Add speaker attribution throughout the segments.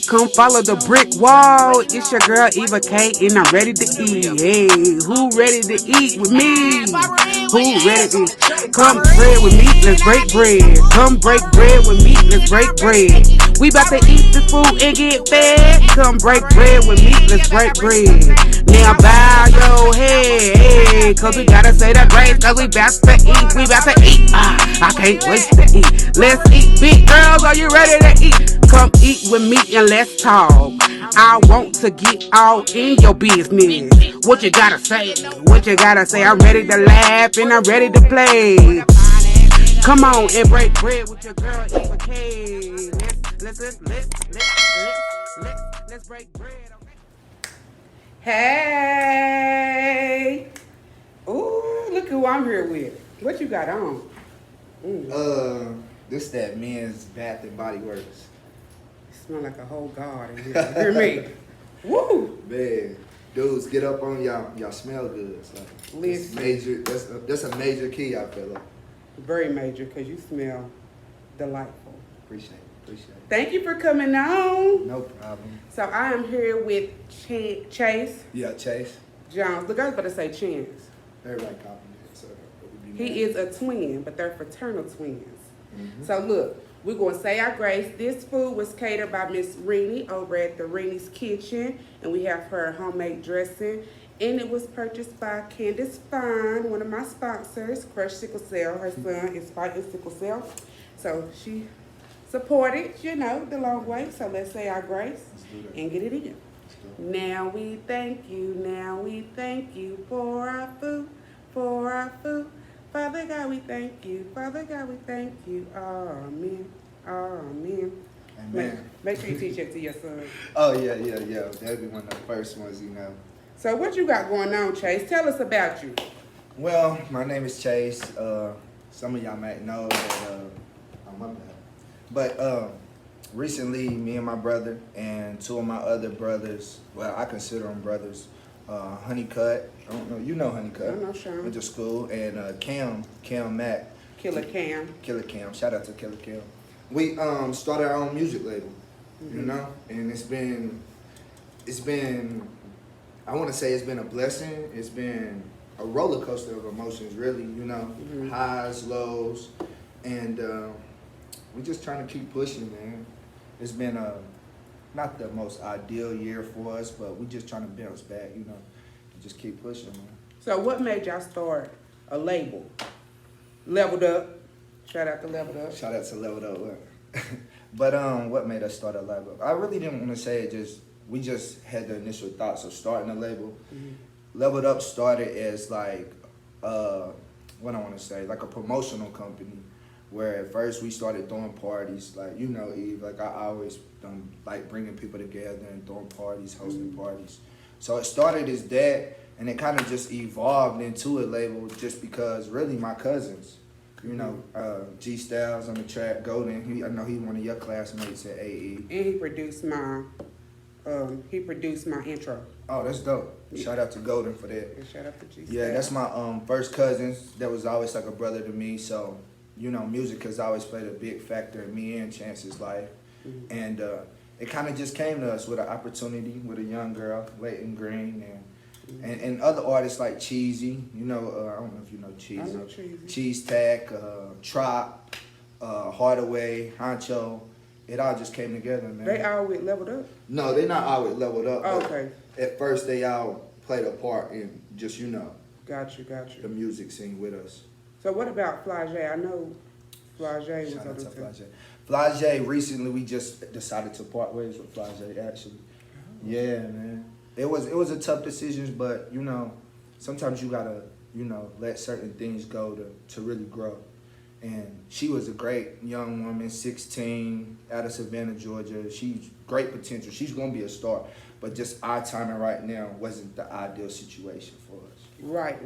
Speaker 1: Come follow the brick wall. It's your girl Eva K, and I'm ready to eat. Hey, who ready to eat with me? Who ready to come bread with me? Let's break bread. Come break bread with me. Let's break bread. We about to eat this food and get fed. Come break bread with me. Let's break bread. Now bow your head, hey, cause we gotta say the grace, cause we about to eat. We about to eat. I can't wait to eat. Let's eat, big girls. Are you ready to eat? Come eat with me and let's talk. I want to get all in your business. What you gotta say? What you gotta say? I'm ready to laugh and I'm ready to play. Come on and break bread with your girl Eva K. Let's break bread. Hey. Ooh, look who I'm here with. What you got on?
Speaker 2: This that men's Bath and Body Works.
Speaker 1: Smell like a whole god in here. Hear me? Woo!
Speaker 2: Man, dudes, get up on y'all. Y'all smell good. So
Speaker 1: Listen.
Speaker 2: major. That's a major key, I feel like.
Speaker 1: Very major, because you smell delightful.
Speaker 2: Appreciate it.
Speaker 1: Thank you for coming on.
Speaker 2: No problem.
Speaker 1: So I am here with Chase
Speaker 2: Yeah, Chase.
Speaker 1: Jones. Look, I was about to say Chance.
Speaker 2: Everybody compliment. So
Speaker 1: He is a twin, but they're fraternal twins.
Speaker 2: Mm-hmm.
Speaker 1: So look, we're going to say our grace. This food was catered by Miss Rennie over at the Rennie's Kitchen, and we have her homemade dressing. And it was purchased by Candace Fine, one of my sponsors, Crush Sickle Cell. Her son is fighting sickle cell. So she supported, the long way. So let's say our grace and get it in. Now we thank you for our food, Father God, we thank you. Father God, we thank you. Amen. Amen.
Speaker 2: Amen.
Speaker 1: Make sure you teach it to your son.
Speaker 2: Oh, yeah. That'd be one of the first ones,
Speaker 1: So what you got going on, Chase? Tell us about you.
Speaker 2: Well, my name is Chase. Some of y'all might know that I'm up there. But recently, me and my brother and two of my other brothers, well, I consider them brothers, Honeycut, I don't know, you know Honeycut.
Speaker 1: I know Sean.
Speaker 2: Went to school, and Cam Mack.
Speaker 1: Killer Cam.
Speaker 2: Shout out to Killer Cam. We started our own music label, and it's been, I want to say it's been a blessing. It's been a roller coaster of emotions, really, highs, lows, and we're just trying to keep pushing, man. It's been not the most ideal year for us, but we just trying to bounce back, and just keep pushing, man.
Speaker 1: So what made y'all start a label? Leveled Up. Shout out to Leveled Up.
Speaker 2: Shout out to Leveled Up. But what made us start a label? I really didn't want to say it. We just had the initial thoughts of starting a label. Mm-hmm. Leveled Up started as like what I want to say, like a promotional company. Where at first we started throwing parties, like Eve, like I always like bringing people together and throwing parties, hosting parties. So it started as that, and it kind of just evolved into a label just because really my cousins, G Styles on the track, Golden, I know he one of your classmates at AE.
Speaker 1: And he produced my intro.
Speaker 2: Oh, that's dope. Yeah. Shout out to Golden for that.
Speaker 1: And shout out to G Styles.
Speaker 2: Yeah, that's my first cousins. That was always like a brother to me, so music has always played a big factor in me and Chance's life. Mm-hmm. And it kind of just came to us with an opportunity with a young girl, Leighton Green, and other artists like Cheesy. I don't know if you know Cheesy.
Speaker 1: I know Cheesy.
Speaker 2: Cheese Tack, Trop, Hardaway, Honcho. It all just came together, man.
Speaker 1: They all with Leveled Up?
Speaker 2: No, they're not all with Leveled Up.
Speaker 1: Oh, okay.
Speaker 2: At first, they all played a part in just,
Speaker 1: Got you.
Speaker 2: the music scene with us.
Speaker 1: So what about Flage? I know Flage was
Speaker 2: Shout
Speaker 1: on
Speaker 2: out to
Speaker 1: the
Speaker 2: Flage, recently we just decided to part ways with Flage, actually. Oh. Yeah, man. It was a tough decision, but, sometimes you gotta, let certain things go to really grow. And she was a great young woman, 16, out of Savannah, Georgia. She's great potential. She's gonna be a star. But just our timing right now wasn't the ideal situation for us.
Speaker 1: Right.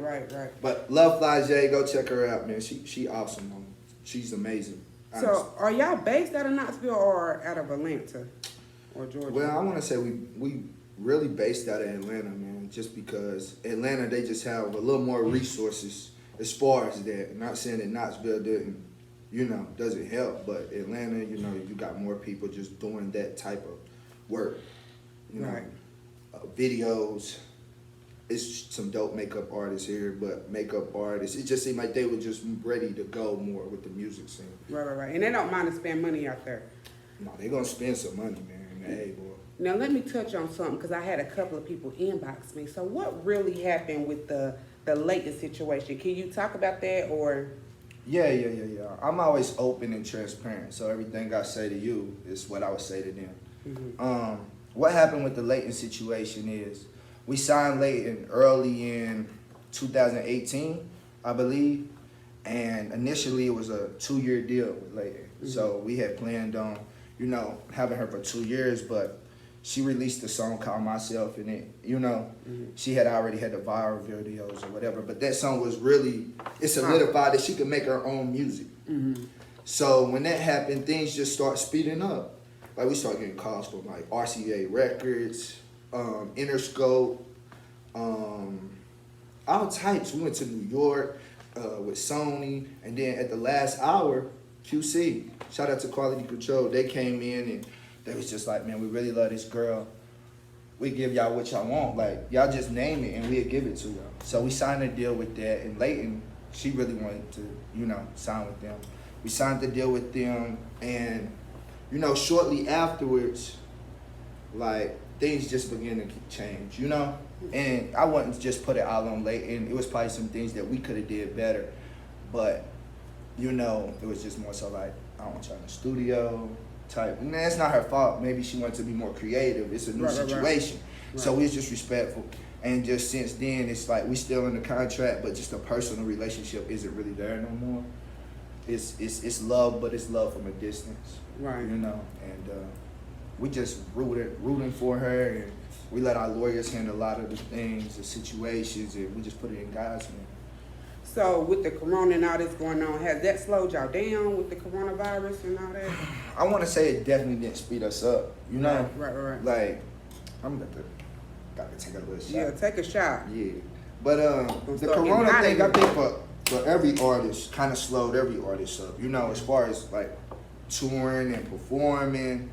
Speaker 2: But love Flage, go check her out, man. She awesome, man. She's amazing. Honestly.
Speaker 1: So are y'all based out of Knoxville or out of Atlanta or Georgia?
Speaker 2: Well, I want to say we really based out of Atlanta, man. Just because Atlanta, they just have a little more resources as far as that. I'm not saying that Knoxville doesn't help, but Atlanta, you got more people just doing that type of work. You know,
Speaker 1: Right.
Speaker 2: videos. It's some dope makeup artists here, but makeup artists, it just seemed like they were just ready to go more with the music scene.
Speaker 1: Right. And they don't mind to spend money out there.
Speaker 2: No, they gonna spend some money, man. Hey, boy.
Speaker 1: Now let me touch on something because I had a couple of people inbox me. So what really happened with the Layton situation? Can you talk about that or?
Speaker 2: Yeah. I'm always open and transparent, so everything I say to you is what I would say to them.
Speaker 1: Mm-hmm.
Speaker 2: What happened with the Layton situation is we signed Layton early in 2018, I believe, and initially it was a 2-year deal with Layton.
Speaker 1: Mm-hmm.
Speaker 2: So we had planned on, having her for 2 years, but she released a song called Myself, and it,
Speaker 1: Mm-hmm.
Speaker 2: she had already had the viral videos or whatever, but that song was really, it solidified that she could make her own music.
Speaker 1: Mm-hmm.
Speaker 2: So when that happened, things just start speeding up. Like we start getting calls from like RCA Records, Interscope, all types. We went to New York with Sony, and then at the last hour, QC, shout out to Quality Control, they came in and they was just like, man, we really love this girl. We give y'all what y'all want. Like, y'all just name it and we'll give it to y'all. So we signed a deal with that, and Layton, she really wanted to, sign with them. We signed the deal with them, and, shortly afterwards, like, things just began to change, And I wouldn't just put it all on Layton. It was probably some things that we could have did better. But, it was just more so like, I don't want y'all in the studio type. And that's not her fault. Maybe she wanted to be more creative. It's a new situation. Right. So we was just respectful. And just since then, it's like we still in the contract, but just a personal relationship isn't really there no more. It's love, but it's love from a distance.
Speaker 1: Right.
Speaker 2: And we just rooting for her, and we let our lawyers handle a lot of the things, the situations, and we just put it in God's hands.
Speaker 1: So with the corona and all this going on, has that slowed y'all down with the coronavirus and all that?
Speaker 2: I want to say it definitely didn't speed us up,
Speaker 1: Right.
Speaker 2: Like, I'm got to take a little shot.
Speaker 1: Yeah, take a shot.
Speaker 2: Yeah. But the corona thing, I think for every artist, kind of slowed every artist up, as far as like touring and performing,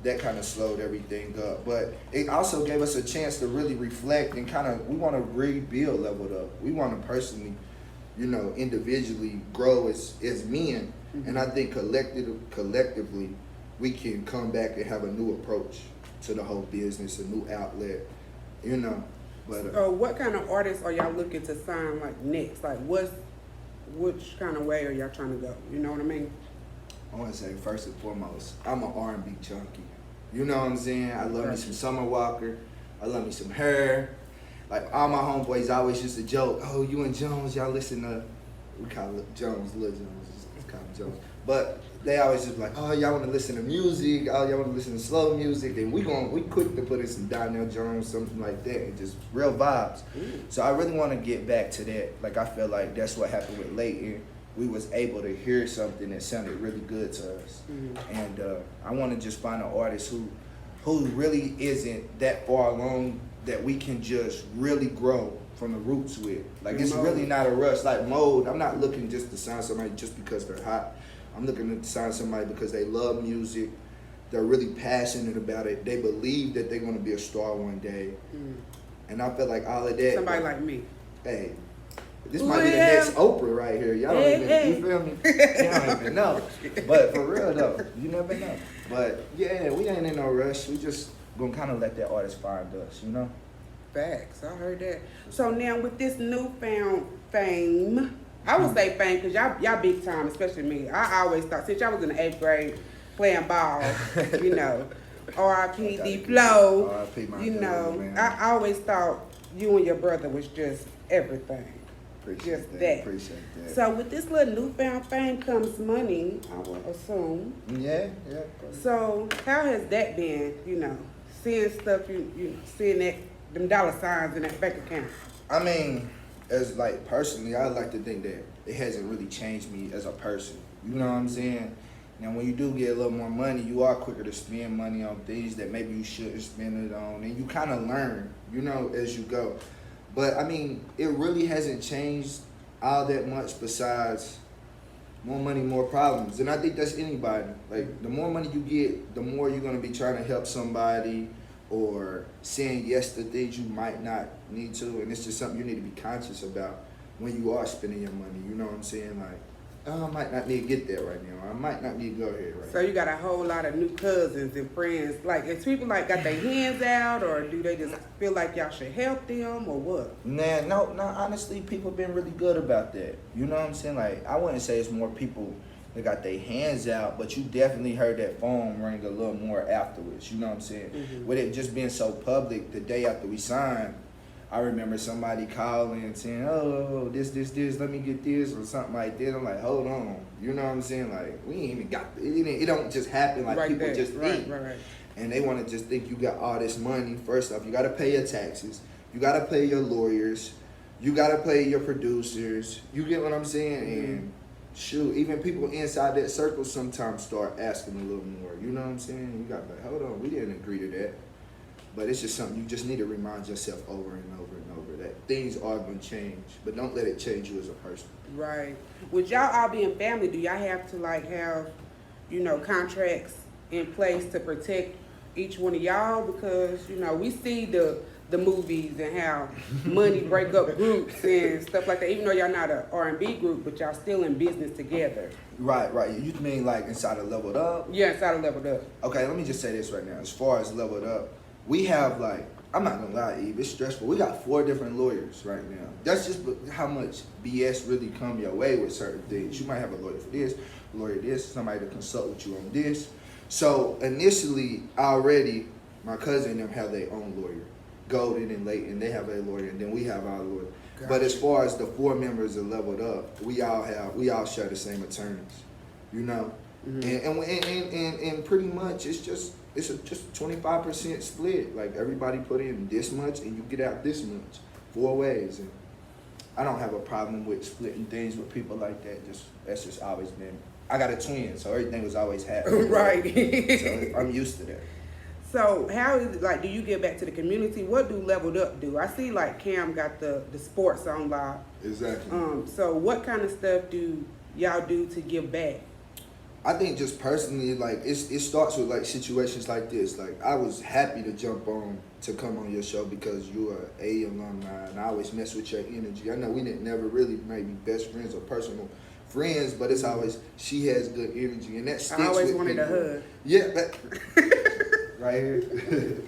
Speaker 2: that kind of slowed everything up. But it also gave us a chance to really reflect and we want to rebuild Leveled Up. We want to personally, individually grow as men. Mm-hmm. And I think collectively, we can come back and have a new approach to the whole business, a new outlet, But
Speaker 1: so what kind of artists are y'all looking to sign like next? Like which kind of way are y'all trying to go? You know what I mean?
Speaker 2: I want to say first and foremost, I'm an R&B junkie. You know what I'm saying? I love me some Summer Walker. I love me some her. Like all my homeboys always used to joke, oh, you and Jones, y'all listen to, we call it Jones, Lil Jones, it's called Jones. But they always just like, oh, y'all want to listen to music, oh, y'all want to listen to slow music, and we quick to put in some Donnell Jones, something like that, and just real vibes. So I really want to get back to that. Like I feel like that's what happened with Layton. We was able to hear something that sounded really good to us. Mm-hmm. And I want to just find an artist who really isn't that far along that we can just really grow from the roots with. Like it's really not a rush. Like Mode, I'm not looking just to sign somebody just because they're hot. I'm looking to sign somebody because they love music. They're really passionate about it. They believe that they're going to be a star one day. Mm. And I feel like all of that.
Speaker 1: Somebody like me.
Speaker 2: Hey. This might be the next Oprah right here. Y'all don't even, you feel me? Y'all don't even know. But for real though, you never know. But yeah, we ain't in no rush. We just gonna kind of let that artist find us,
Speaker 1: Facts, I heard that. So now with this newfound fame, I would say fame because y'all big time, especially me. I always thought, since y'all was in the 8th grade playing ball, R.I.P. D-Flow, I always thought you and your brother was just everything.
Speaker 2: Appreciate that.
Speaker 1: So with this little newfound fame comes money, I would assume.
Speaker 2: Yeah.
Speaker 1: So how has that been, seeing stuff, seeing that them dollar signs in that bank account?
Speaker 2: I mean, as like personally, I like to think that it hasn't really changed me as a person. You know what I'm saying? Now when you do get a little more money, you are quicker to spend money on things that maybe you shouldn't spend it on, and you kind of learn, as you go. But I mean, it really hasn't changed all that much besides, more money, more problems. And I think that's anybody. Like, the more money you get, the more you're gonna be trying to help somebody or saying yes to things you might not need to. And it's just something you need to be conscious about when you are spending your money. You know what I'm saying? Like, oh, I might not need to get there right now. I might not need to go here right
Speaker 1: So you got a whole lot of new cousins and friends. Like, is people like got their hands out, or do they just feel like y'all should help them, or what?
Speaker 2: now. Nah, no, honestly, people been really good about that. You know what I'm saying? Like, I wouldn't say it's more people that got their hands out, but you definitely heard that phone ring a little more afterwards. You know what I'm saying?
Speaker 1: Mm-hmm.
Speaker 2: With it just being so public, the day after we signed, I remember somebody calling and saying, oh, this, let me get this, or something like that. I'm like, hold on. You know what I'm saying? Like, we ain't even got, it don't just happen like
Speaker 1: Right
Speaker 2: people
Speaker 1: there.
Speaker 2: just think.
Speaker 1: Right.
Speaker 2: And they want to just think you got all this money. First off, you got to pay your taxes. You got to pay your lawyers. You got to pay your producers. You get what I'm saying?
Speaker 1: Mm-hmm.
Speaker 2: And shoot, even people inside that circle sometimes start asking a little more. You know what I'm saying? You got to be like, hold on, we didn't agree to that. But it's just something you just need to remind yourself over and over and over that things are going to change. But don't let it change you as a person.
Speaker 1: Right. With y'all all being family, do y'all have to like have, you know, contracts in place to protect each one of y'all? Because, you know, we see the movies and how money break up groups and stuff like that. Even though y'all not a R&B group, but y'all still in business together.
Speaker 2: Right. You mean like inside of Leveled Up?
Speaker 1: Yeah, inside of Leveled Up.
Speaker 2: Okay, let me just say this right now. As far as Leveled Up, we have like, I'm not gonna lie, Eve, it's stressful. We got 4 different lawyers right now. That's just how much BS really come your way with certain things. You might have a lawyer for this, a lawyer this, somebody to consult with you on this. So initially, already, my cousin and them have their own lawyer. Golden and Leighton, they have a lawyer, and then we have our lawyer.
Speaker 1: Gotcha.
Speaker 2: But as far as the 4 members of Leveled Up, we all share the same attorneys, you know. Mm-hmm. And pretty much it's just 25% split. Like, everybody put in this much and you get out this much, 4 ways. And I don't have a problem with splitting things with people like that. That's just always been. I got a twin, so everything was always happening.
Speaker 1: Right.
Speaker 2: So I'm used to that.
Speaker 1: So how is it, like, do you give back to the community? What do Leveled Up do? I see like Cam got the sports on lock.
Speaker 2: Exactly.
Speaker 1: So what kind of stuff do y'all do to give back?
Speaker 2: I think just personally, like, it starts with like situations like this. Like, I was happy to jump on to come on your show because you are a alumni, and I always mess with your energy. I know we didn't never really maybe best friends or personal friends, but it's always, she has good energy, and that sticks.
Speaker 1: I always
Speaker 2: with
Speaker 1: wanted
Speaker 2: people.
Speaker 1: a hug.
Speaker 2: Yeah, right here.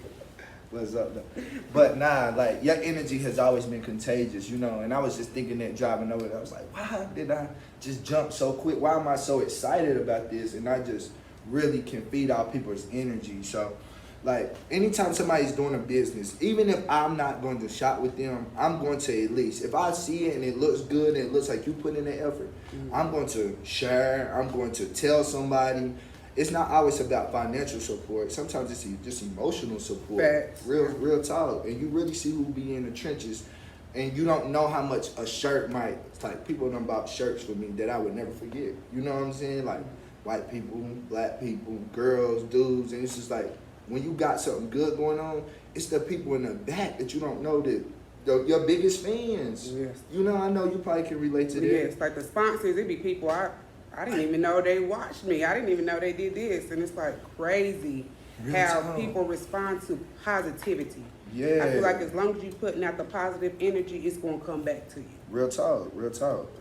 Speaker 2: What's up, though? But nah, like, your energy has always been contagious, you know. And I was just thinking that driving over there, I was like, why did I just jump so quick? Why am I so excited about this? And I just really can feed off people's energy. So, like, anytime somebody's doing a business, even if I'm not going to shop with them, I'm going to at least, if I see it and it looks good and it looks like you put in the effort, I'm going to share, I'm going to tell somebody. It's not always about financial support. Sometimes it's just emotional support.
Speaker 1: Facts.
Speaker 2: Real talk. And you really see who be in the trenches. And you don't know how much a shirt might, it's like, people done bought shirts for me that I would never forget. You know what I'm saying? Like, white people, black people, girls, dudes. And it's just like, when you got something good going on, it's the people in the back that you don't know that your biggest fans.
Speaker 1: Yes.
Speaker 2: You know, I know you probably can relate to that.
Speaker 1: Yes, like the sponsors, it be people I didn't even know they watched me. I didn't even know they did this. And it's like crazy how people respond to positivity.
Speaker 2: Yeah.
Speaker 1: I feel like as long as you're putting out the positive energy, it's going to come back to you.
Speaker 2: Real talk.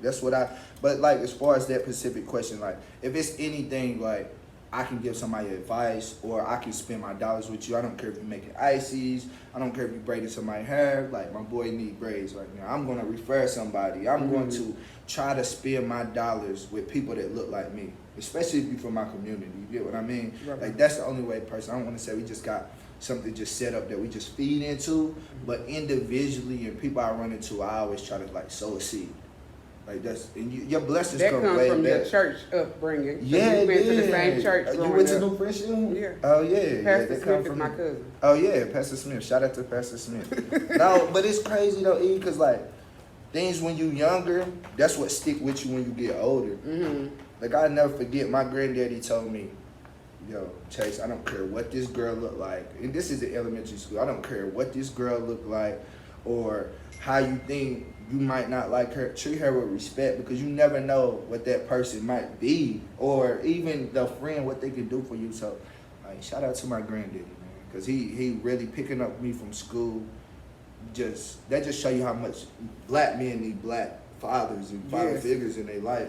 Speaker 2: That's what but like, as far as that specific question, like, if it's anything, like, I can give somebody advice or I can spend my dollars with you. I don't care if you're making ices. I don't care if you're braiding somebody's hair. Like, my boy need braids right now. I'm going to refer somebody. I'm going to try to spend my dollars with people that look like me, especially if you're from my community. You get what I mean?
Speaker 1: Right.
Speaker 2: Like, that's the only way person. I don't want to say we just got something just set up that we just feed into, but individually and people I run into, I always try to, like, sow a seed. Like, that's, and your blessings
Speaker 1: That
Speaker 2: come
Speaker 1: comes
Speaker 2: way
Speaker 1: from
Speaker 2: back.
Speaker 1: your church upbringing.
Speaker 2: Yeah,
Speaker 1: you went to the same church
Speaker 2: You
Speaker 1: growing
Speaker 2: went to
Speaker 1: up.
Speaker 2: New Friendship?
Speaker 1: Yeah.
Speaker 2: Oh yeah.
Speaker 1: Pastor
Speaker 2: that come
Speaker 1: Smith is
Speaker 2: from
Speaker 1: my cousin.
Speaker 2: Oh yeah, Pastor Smith. Shout out to Pastor Smith. No, but it's crazy though, E, because like, things when you younger, that's what stick with you when you get older.
Speaker 1: Mm-hmm.
Speaker 2: Like, I'll never forget, my granddaddy told me, yo, Chase, I don't care what this girl look like, and this is in elementary school, I don't care what this girl look like or how you think you might not like her, treat her with respect, because you never know what that person might be, or even the friend, what they can do for you. So, like, shout out to my granddaddy, man, because he really picking up me from school. That just show you how much black men need black fathers and father figures in their life.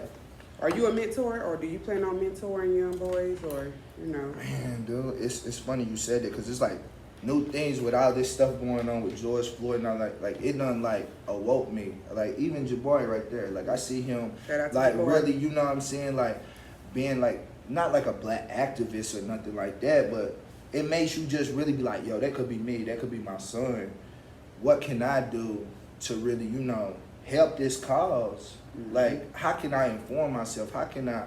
Speaker 1: Are you a mentor, or do you plan on mentoring young boys, or you know?
Speaker 2: Man, dude, it's funny you said that, because it's like new things with all this stuff going on with George Floyd, and I'm like it done like awoke me. Like even Jabari right there, like I see him like really, you know what I'm saying, like being like not like a black activist or nothing like that, but it makes you just really be like, yo, that could be me, that could be my son. What can I do to really, you know, help this cause? Mm-hmm. Like, how can I inform myself? How can I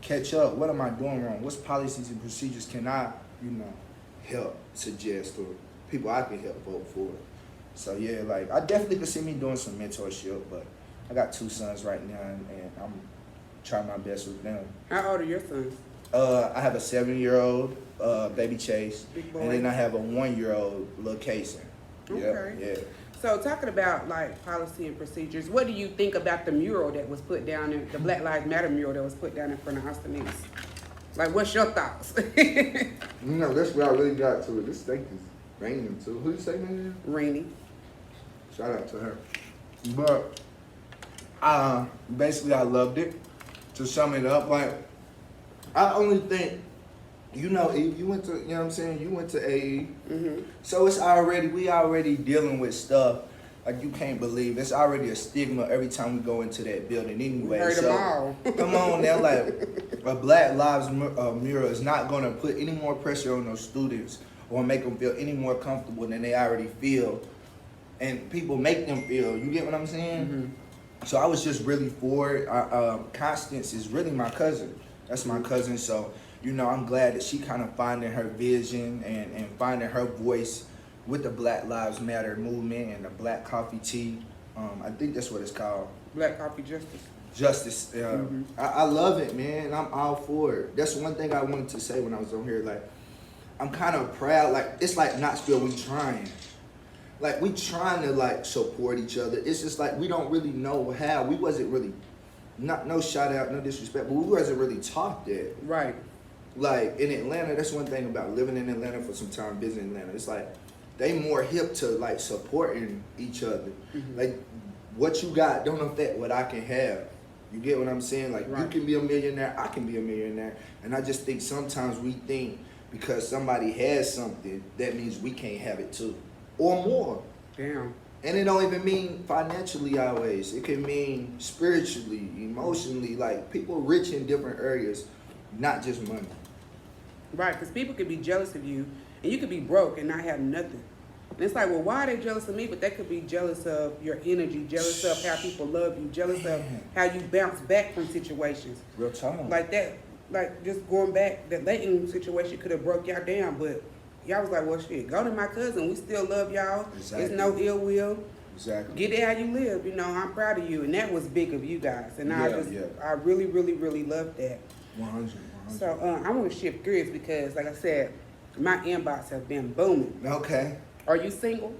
Speaker 2: catch up? What am I doing wrong? What policies and procedures can I, you know, help suggest, or people I can help vote for? So yeah, like I definitely could see me doing some mentorship, but I got 2 sons right now, and I'm trying my best with them.
Speaker 1: How old are your sons?
Speaker 2: I have a 7-year-old, baby Chase,
Speaker 1: Big boy.
Speaker 2: and then I have a 1-year-old, little Kason.
Speaker 1: Okay.
Speaker 2: Yeah.
Speaker 1: So talking about like policy and procedures, what do you think about the mural that was put down in the Black Lives Matter mural that was put down in front of Austin East? Like, what's your thoughts?
Speaker 2: You know, that's where I really got to it. This steak is raining too. Who you say man?
Speaker 1: Rainy.
Speaker 2: Shout out to her. But basically I loved it. To sum it up, like I only think, you know, you went to, you know what I'm saying, you went to AE. Mm-hmm. So we already dealing with stuff like you can't believe. It's already a stigma every time we go into that building anyway.
Speaker 1: We heard them all.
Speaker 2: Come on now, like a Black Lives mural is not gonna put any more pressure on those students or make them feel any more comfortable than they already feel. And people make them feel, you get what I'm saying? Mm-hmm. So I was just really for it. Constance is really my cousin. That's my cousin, so you know, I'm glad that she kind of finding her vision and finding her voice with the Black Lives Matter movement and the Black Coffee Tea. I think that's what it's called.
Speaker 1: Black Coffee Justice.
Speaker 2: Justice. I love it, man. I'm all for it. That's one thing I wanted to say when I was on here. Like, I'm kind of proud. Like, it's like Knoxville, we trying. Like, we trying to, like, support each other. It's just like we don't really know how. We wasn't really, no shout out, no disrespect, but we wasn't really taught that.
Speaker 1: Right.
Speaker 2: Like in Atlanta, that's one thing about living in Atlanta for some time, visiting Atlanta. It's like they more hip to like supporting each other. Mm-hmm. Like what you got don't affect what I can have. You get what I'm saying? Like right. You can be a millionaire, I can be a millionaire. And I just think sometimes we think because somebody has something, that means we can't have it too. Or more.
Speaker 1: Damn.
Speaker 2: And it don't even mean financially always. It can mean spiritually, emotionally, like people rich in different areas, not just money.
Speaker 1: Right, because people could be jealous of you, and you could be broke and not have nothing. And it's like, well, why are they jealous of me? But they could be jealous of your energy, jealous of how people love you, jealous of how you bounce back from situations.
Speaker 2: Real time.
Speaker 1: Like that, like just going back, that Leighton situation could have broke y'all down, but y'all was like, well, shit, go to my cousin. We still love y'all. Exactly. There's no ill will.
Speaker 2: Exactly.
Speaker 1: Get it how you live. You know, I'm proud of you. And that was big of you guys. And I really, really, really love that.
Speaker 2: 100.
Speaker 1: So I want to shift gears because, like I said, my inbox has been booming.
Speaker 2: Okay.
Speaker 1: Are you single?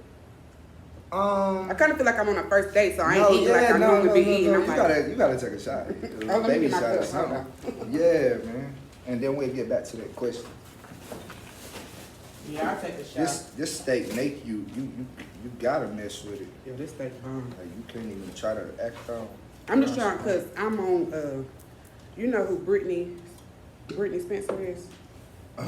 Speaker 1: I kind of feel like I'm on a first date, so I ain't eating like I normally be eating.
Speaker 2: You gotta take a shot. Baby shot or something. Yeah, man. And then we'll get back to that question.
Speaker 1: Yeah, I'll take a shot.
Speaker 2: This steak make you gotta mess with it.
Speaker 1: Yeah, this steak bomb.
Speaker 2: Like you can't even try to act on.
Speaker 1: I'm just trying because I'm on. You know who Brittany Spencer is?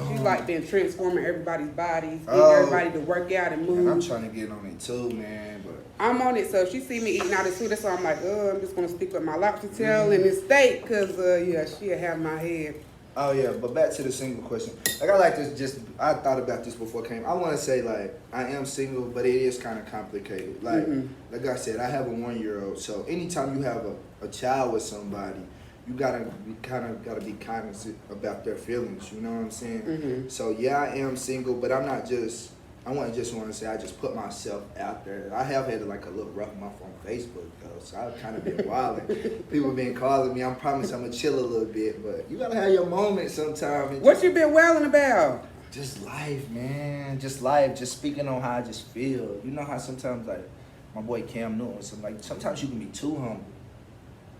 Speaker 1: She's like been transforming everybody's bodies, getting everybody to work out and move.
Speaker 2: And I'm trying to get on it too, man. But
Speaker 1: I'm on it, so if she see me eating all this food, so I'm like, I'm just gonna stick with my lobster tail and this steak, cause she'll have my head.
Speaker 2: Oh yeah, but back to the single question. Like I like this. I thought about this before I came. I want to say like I am single, but it is kind of complicated. Like like I said, I have a 1-year-old. So anytime you have a child with somebody, you gotta be cognizant about their feelings. You know what I'm saying? So yeah, I am single, but I'm not just. I want to say I just put myself out there. I have had like a little rough month on Facebook though, so I've kind of been wilding. People been calling me. I promise I'm gonna chill a little bit, but you gotta have your moment sometime.
Speaker 1: What you been wilding about?
Speaker 2: Just life, man. Just life. Just speaking on how I just feel. You know how sometimes like my boy Cam Newton. So like sometimes you can be too humble.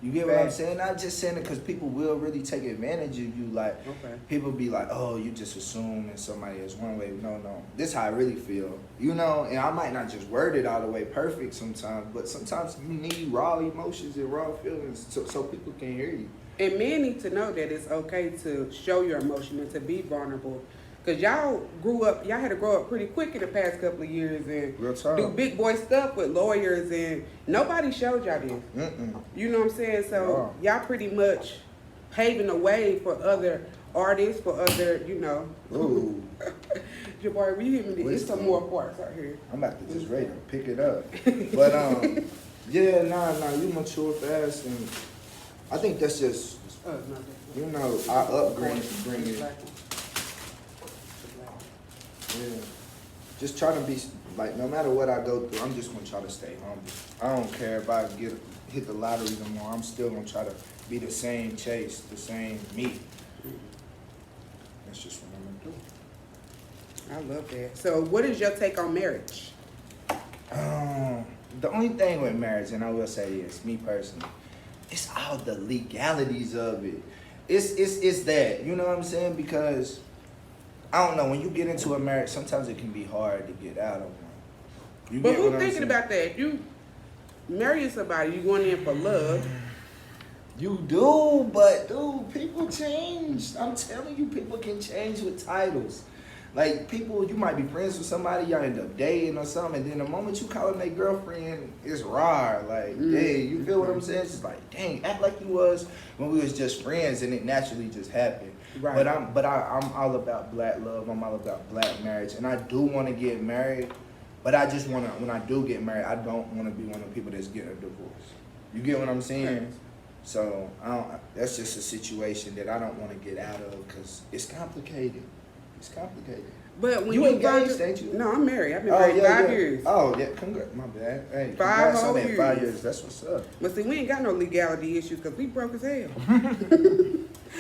Speaker 2: You get what I'm saying? Not just saying it because people will really take advantage of you. Like, people be like, oh, you just assuming somebody is one way. No. This how I really feel. You know, and I might not just word it all the way perfect sometimes, but sometimes you need raw emotions and raw feelings so people can hear you.
Speaker 1: And men need to know that it's okay to show your emotion and to be vulnerable. Because y'all had to grow up pretty quick in the past couple of years and do big boy stuff with lawyers, and nobody showed y'all this. You know what I'm saying? So y'all pretty much paving the way for other artists, for other, you know.
Speaker 2: Ooh.
Speaker 1: Jabari, will you hit me? There's some more parts out here.
Speaker 2: I'm about to just ready to pick it up. But, yeah, nah, you mature fast, and I think that's just, you know, our upbringing. Yeah. Just try to be, like, no matter what I go through, I'm just going to try to stay humble. I don't care if I hit the lottery no more. I'm still going to try to be the same Chase, the same me. That's just what I'm going to do.
Speaker 1: I love that. So what is your take on marriage?
Speaker 2: The only thing with marriage, and I will say this, me personally, it's all the legalities of it. It's that, you know what I'm saying? Because I don't know, when you get into a marriage, sometimes it can be hard to get out of one.
Speaker 1: But who's thinking about that? If you marry somebody, you going in for love.
Speaker 2: You do, but dude, people change. I'm telling you, people can change with titles. Like, people, you might be friends with somebody, y'all end up dating or something, and then the moment you call them their girlfriend, it's raw. Like, hey, you feel what I'm saying? It's just like, dang, act like you was when we was just friends, and it naturally just happened. Right. But I'm all about black love. I'm all about black marriage, and I do want to get married. But I just want to, when I do get married, I don't want to be one of the people that's getting a divorce. You get what I'm saying? Right. So that's just a situation that I don't want to get out of because it's complicated. It's complicated.
Speaker 1: But when
Speaker 2: you engaged, ain't you?
Speaker 1: No, I'm married. I've been married 5 years.
Speaker 2: Oh, yeah. Congrats. My bad. Hey,
Speaker 1: 5 whole
Speaker 2: years.
Speaker 1: years.
Speaker 2: 5 years. That's what's up.
Speaker 1: But see, we ain't got no legality issues because we broke as hell.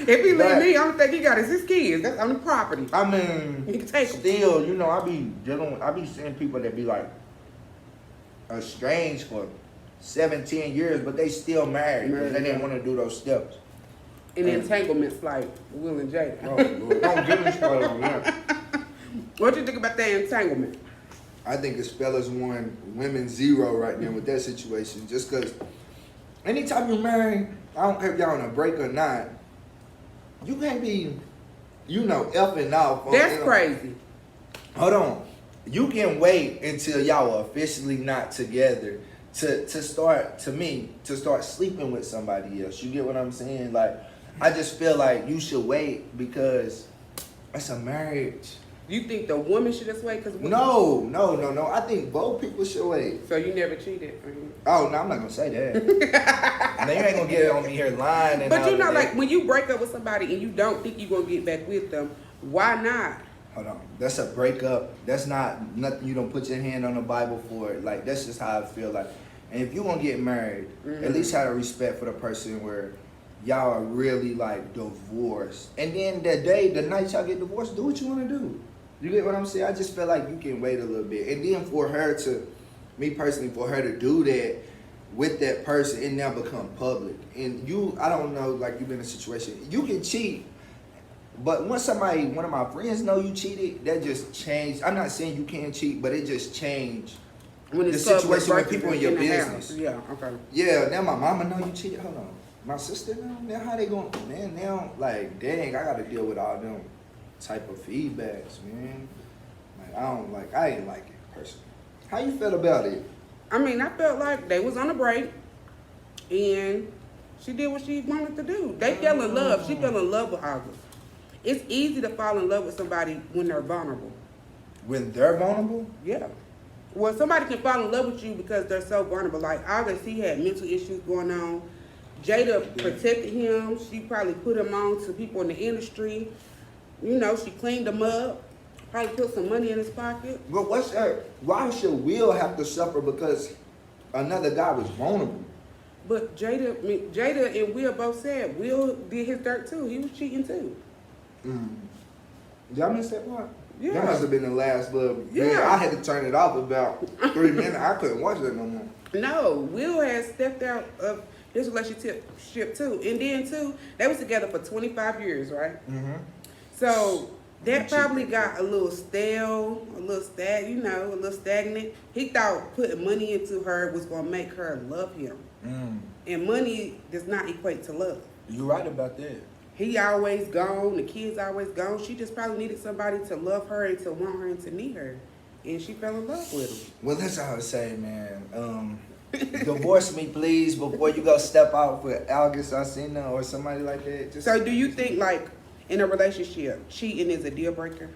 Speaker 1: If he leave me, I don't think he got his kids. That's on the property.
Speaker 2: I mean,
Speaker 1: he can take
Speaker 2: still, you know, I be seeing people that be like estranged for 17 years, but they still married because they didn't want to do those steps.
Speaker 1: And entanglements like Will and Jada.
Speaker 2: Oh, Lord. Don't get me started on that.
Speaker 1: What you think about that entanglement?
Speaker 2: I think it's fellas 1, women 0 right now with that situation. Just because anytime you're married, I don't care if y'all on a break or not, you can't be, you know, effing off.
Speaker 1: That's crazy.
Speaker 2: Hold on. You can wait until y'all are officially not together to start sleeping with somebody else. You get what I'm saying? Like, I just feel like you should wait because it's a marriage.
Speaker 1: You think the woman should just wait?
Speaker 2: No. I think both people should wait.
Speaker 1: So you never cheated?
Speaker 2: Oh, no, I'm not going to say that. Now, you ain't going to get it on me here lying. And
Speaker 1: but you know, like, when you break up with somebody and you don't think you're going to get back with them, why not?
Speaker 2: Hold on. That's a breakup. That's not nothing you don't put your hand on the Bible for it. Like, that's just how I feel like. And if you're going to get married, at least have a respect for the person where y'all are really, like, divorced. And then the night y'all get divorced, do what you want to do. You get what I'm saying? I just feel like you can wait a little bit. And then for her to, me personally, for her to do that with that person, it now become public. And I don't know, like, you've been in a situation, you can cheat. But once one of my friends know you cheated, that just changed. I'm not saying you can't cheat, but it just changed the situation with people in your business.
Speaker 1: Yeah, okay.
Speaker 2: Yeah, now my mama know you cheated. Hold on. My sister know? Now how they going? Man, now, like, dang, I got to deal with all them type of feedbacks, man. Like, I ain't like it, personally. How you felt about it?
Speaker 1: I mean, I felt like they was on a break, and she did what she wanted to do. They fell in love. She fell in love with August. It's easy to fall in love with somebody when they're vulnerable.
Speaker 2: When they're vulnerable?
Speaker 1: Yeah. Well, somebody can fall in love with you because they're so vulnerable. Like August, he had mental issues going on. Jada protected him. She probably put him on to people in the industry. You know, she cleaned him up. Probably put some money in his pocket.
Speaker 2: But what's that? Why should Will have to suffer because another guy was vulnerable?
Speaker 1: But Jada and Will both said Will did his dirt too. He was cheating too.
Speaker 2: Did I miss that part?
Speaker 1: Yeah.
Speaker 2: That must have been the last little.
Speaker 1: Yeah.
Speaker 2: Man, I had to turn it off about 3 minutes. I couldn't watch that no more.
Speaker 1: No, Will has stepped out of this relationship too. And then too, they was together for 25 years, right?
Speaker 2: Mm-hmm.
Speaker 1: So that probably got a little stale, a little a little stagnant. He thought putting money into her was gonna make her love him. And money does not equate to love.
Speaker 2: You're right about that.
Speaker 1: He always gone, the kids always gone. She just probably needed somebody to love her and to want her and to need her. And she fell in love with him.
Speaker 2: Well, that's all I say, man. Divorce me, please, before you go step out for August Alsina or somebody like that.
Speaker 1: So do you think, like, in a relationship, cheating is a deal breaker?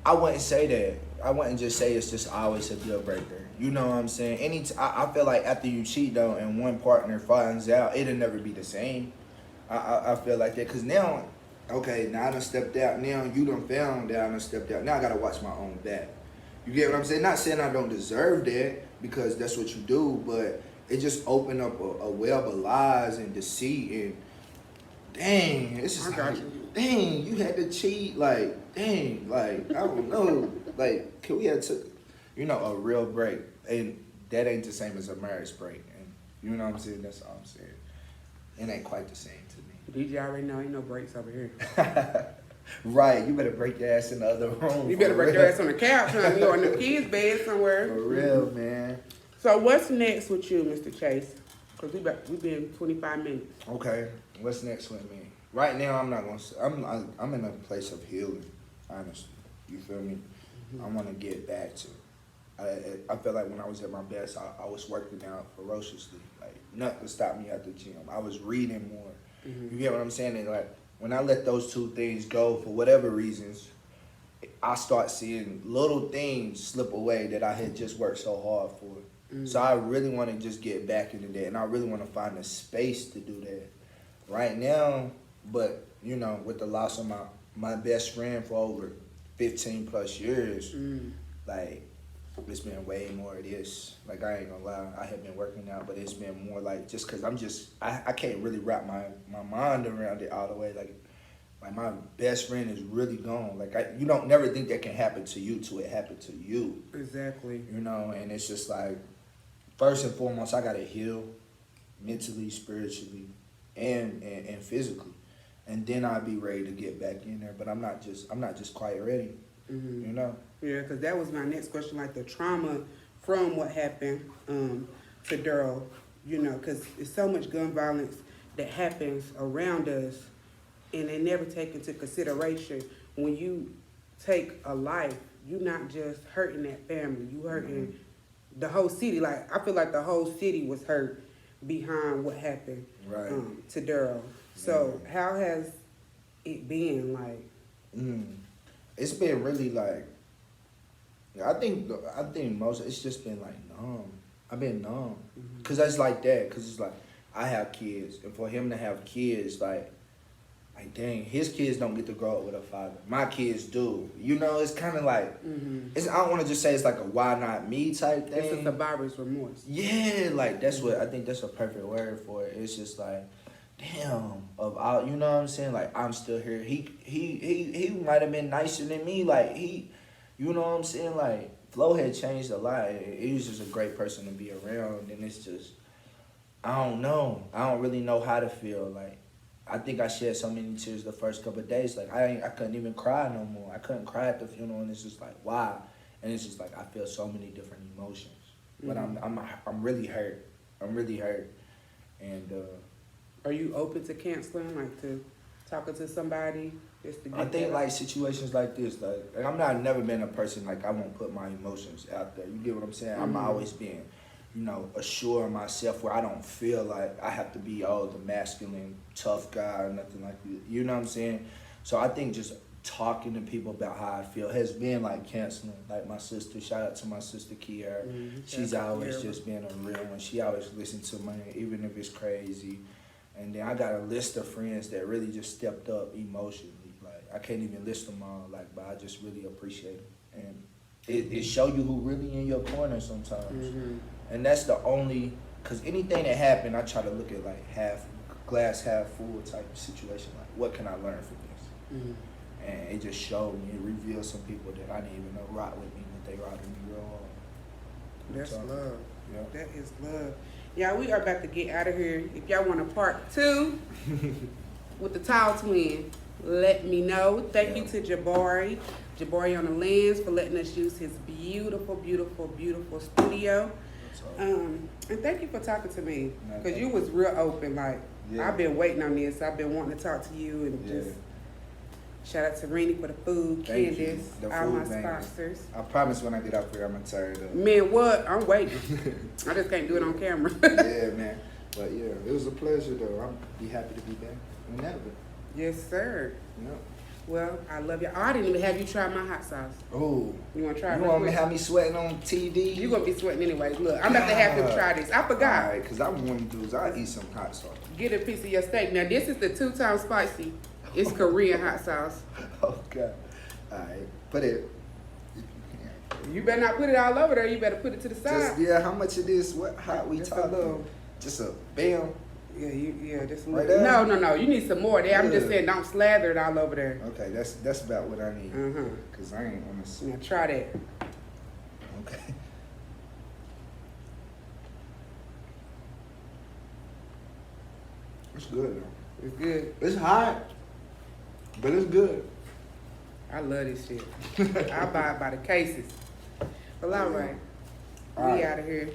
Speaker 2: I wouldn't say that. I wouldn't just say it's just always a deal breaker. You know what I'm saying? I feel like after you cheat, though, and one partner finds out, it'll never be the same. I feel like that. Because now, okay, now I done stepped out. Now you done found out I done stepped out. Now I got to watch my own back. You get what I'm saying? Not saying I don't deserve that, because that's what you do, but it just opened up a web of lies and deceit, and dang, it's just like, dang, you had to cheat, like, dang, like, I don't know, like, can we have a real break? And that ain't the same as a marriage break, and you know what I'm saying? That's all I'm saying. It ain't quite the same to me.
Speaker 1: DJ already know ain't no breaks over here.
Speaker 2: Right, you better break your ass in the other room.
Speaker 1: You better break your ass on the couch, honey, or in the kids' bed somewhere.
Speaker 2: For real, man.
Speaker 1: So what's next with you, Mr. Chase? Because we've been 25 minutes.
Speaker 2: Okay, what's next with me? Right now, I'm not gonna. I'm in a place of healing. Honestly, you feel me? I want to get back to. I feel like when I was at my best, I was working out ferociously. Like nothing stopped me at the gym. I was reading more. You get what I'm saying? And like when I let those two things go for whatever reasons, I start seeing little things slip away that I had just worked so hard for. So I really want to just get back into that, and I really want to find a space to do that right now. But you know, with the loss of my best friend for over 15 plus years, like it's been way more of this. Like I ain't gonna lie, I have been working out, but it's been more like just because I can't really wrap my mind around it all the way. Like my best friend is really gone. Like you don't never think that can happen to you till it happened to you.
Speaker 1: Exactly.
Speaker 2: You know, and it's just like, first and foremost, I gotta heal mentally, spiritually, and physically, and then I'll be ready to get back in there. But I'm not just quite ready. You know.
Speaker 1: Yeah, because that was my next question. Like the trauma from what happened to Daryl. You know, because there's so much gun violence that happens around us, and they never take into consideration when you take a life. You're not just hurting that family. You hurting the whole city. Like I feel like the whole city was hurt behind what happened to Daryl. So how has it been like?
Speaker 2: It's been really like, I think most it's just been like numb. I've been numb because that's like that. Because it's like I have kids, and for him to have kids, like dang, his kids don't get to grow up with a father. My kids do. You know, it's kind of like, I don't want to just say it's like a why not me type thing.
Speaker 1: It's a survivor's remorse.
Speaker 2: Yeah, like that's what I think. That's a perfect word for it. It's just like, damn, of all, you know what I'm saying? Like I'm still here. He might have been nicer than me. Like you know what I'm saying? Like Flo had changed a lot. He was just a great person to be around, and it's just, I don't know. I don't really know how to feel. Like I think I shed so many tears the first couple of days. Like I couldn't even cry no more. I couldn't cry at the funeral, and it's just like, why? And it's just like I feel so many different emotions. But I'm really hurt. I'm really hurt. And
Speaker 1: are you open to canceling, like to talking to somebody? Just to get
Speaker 2: I think like situations like this, like I've never been a person like I won't put my emotions out there. You get what I'm saying? I'm always being, you know, assuring myself where I don't feel like I have to be the masculine tough guy or nothing like that. You know what I'm saying? So I think just talking to people about how I feel has been like canceling. Like my sister, shout out to my sister Kiara. She's always just been a real one. She always listens to me even if it's crazy. And then I got a list of friends that really just stepped up emotionally. Like I can't even list them all, like, but I just really appreciate them. And it show you who really in your corner sometimes. And that's the only, because anything that happened, I try to look at like glass half full type of situation. Like, what can I learn from this? and it just showed me, it revealed some people that I didn't even know rock with me, but they rock with me real hard.
Speaker 1: That's
Speaker 2: So,
Speaker 1: love.
Speaker 2: yeah.
Speaker 1: That is love. Y'all, we are about to get out of here. If y'all want a part 2 with the Tall Twin, let me know. Thank you to Jabari on the Lens for letting us use his beautiful, beautiful, beautiful studio. And thank you for talking to me, because you was real open. Like,
Speaker 2: Yeah.
Speaker 1: I've been waiting on this. I've been wanting to talk to you, and
Speaker 2: Yeah.
Speaker 1: just shout out to Rennie for the food,
Speaker 2: Thank you.
Speaker 1: Candace,
Speaker 2: The
Speaker 1: all my
Speaker 2: food, man.
Speaker 1: sponsors.
Speaker 2: I promise when I get up here, I'm gonna turn it up.
Speaker 1: Man, what? I'm waiting. I just can't do it on camera.
Speaker 2: Yeah, man. But yeah, it was a pleasure though. I'm be happy to be back whenever.
Speaker 1: Yes, sir.
Speaker 2: Yeah.
Speaker 1: Well, I love you. Oh, I didn't even have you try my hot sauce.
Speaker 2: Oh,
Speaker 1: You want to try it
Speaker 2: you
Speaker 1: real
Speaker 2: want me
Speaker 1: quick?
Speaker 2: to have me sweating on TV?
Speaker 1: You gonna be sweating anyway. Look, I'm about to have him try this. I forgot.
Speaker 2: Alright, cause I'm one of those. I eat some hot sauce.
Speaker 1: Get a piece of your steak. Now this is the 2 times spicy. It's Korean hot sauce.
Speaker 2: Oh God. Alright, put it.
Speaker 1: You better not put it all over there. You better put it to the side.
Speaker 2: Just yeah, how much it is? What? How we
Speaker 1: Just a
Speaker 2: talking?
Speaker 1: little.
Speaker 2: Just a bam.
Speaker 1: Yeah, just a
Speaker 2: Right
Speaker 1: little.
Speaker 2: there?
Speaker 1: No. You need some more there. I'm just
Speaker 2: Yeah.
Speaker 1: saying, don't slather it all over there.
Speaker 2: Okay, that's about what I need. Cause I ain't on this.
Speaker 1: Now try that.
Speaker 2: Okay. It's good though.
Speaker 1: It's good.
Speaker 2: It's hot, but it's good.
Speaker 1: I love this shit. I buy it by the cases. Well, all right.
Speaker 2: All
Speaker 1: We
Speaker 2: right.
Speaker 1: out of here.